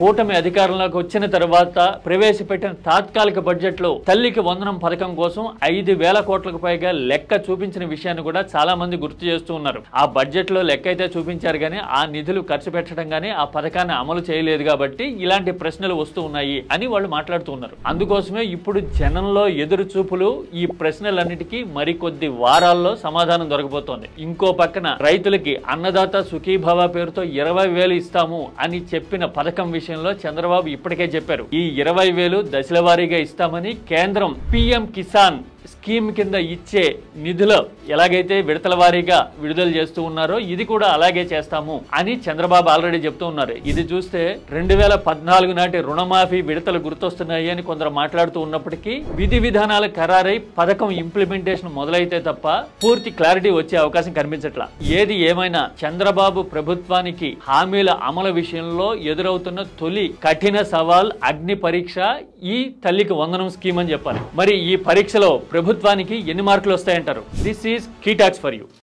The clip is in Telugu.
కూటమి అధికారంలోకి వచ్చిన తర్వాత ప్రవేశపెట్టిన తాత్కాలిక బడ్జెట్ లో తల్లికి వందనం పథకం కోసం 5,000 కోట్లకు పైగా లెక్క చూపించిన విషయాన్ని కూడా చాలా మంది గుర్తు చేస్తూ ఉన్నారు. ఆ బడ్జెట్ లో లెక్క అయితే చూపించారు కానీ ఆ నిధులు ఖర్చు పెట్టడం కానీ ఆ పథకాన్ని అమలు చేయలేదు కాబట్టి ఇలాంటి ప్రశ్నలు వస్తూ ఉన్నాయి అని వాళ్ళు మాట్లాడుతూ ఉన్నారు. అందుకోసమే ఇప్పుడు జనంలో ఎదురు చూపులు ఈ ప్రశ్నలన్నిటికీ మరికొద్ది వారాల్లో సమాధానం దొరకబోతోంది. ఇంకో పక్కన రైతులకి అన్నదాత సుఖీభవ పేరుతో 20,000 ఇస్తాము అని చెప్పిన పథకం విషయంలో చంద్రబాబు ఇప్పటికే చెప్పారు. ఈ 20,000 దశల వారీగా ఇస్తామని కేంద్రం పీఎం కిసాన్ స్కీమ్ కింద ఇచ్చే నిధులు ఎలాగైతే విడతల వారీగా విడుదల చేస్తూ ఉన్నారో ఇది కూడా అలాగే చేస్తాము అని చంద్రబాబు ఆల్రెడీ చెప్తూ ఉన్నారు. ఇది చూస్తే 2014 నాటి రుణమాఫీ విడతలు గుర్తొస్తున్నాయి అని కొందరు మాట్లాడుతూ ఉన్నప్పటికీ విధి విధానాలు ఖరారై పథకం ఇంప్లిమెంటేషన్ మొదలైతే తప్ప పూర్తి క్లారిటీ వచ్చే అవకాశం కనిపించట్లా. ఏది ఏమైనా చంద్రబాబు ప్రభుత్వానికి హామీల అమలు విషయంలో ఎదురవుతున్న తొలి కఠిన సవాల్ అగ్ని పరీక్ష ఈ తల్లికి వందనం స్కీమ్ అని చెప్పాలి. మరి ఈ పరీక్షలో ప్రభుత్వానికి ఎన్ని మార్కులు వస్తాయంటారు? This is key talks for you.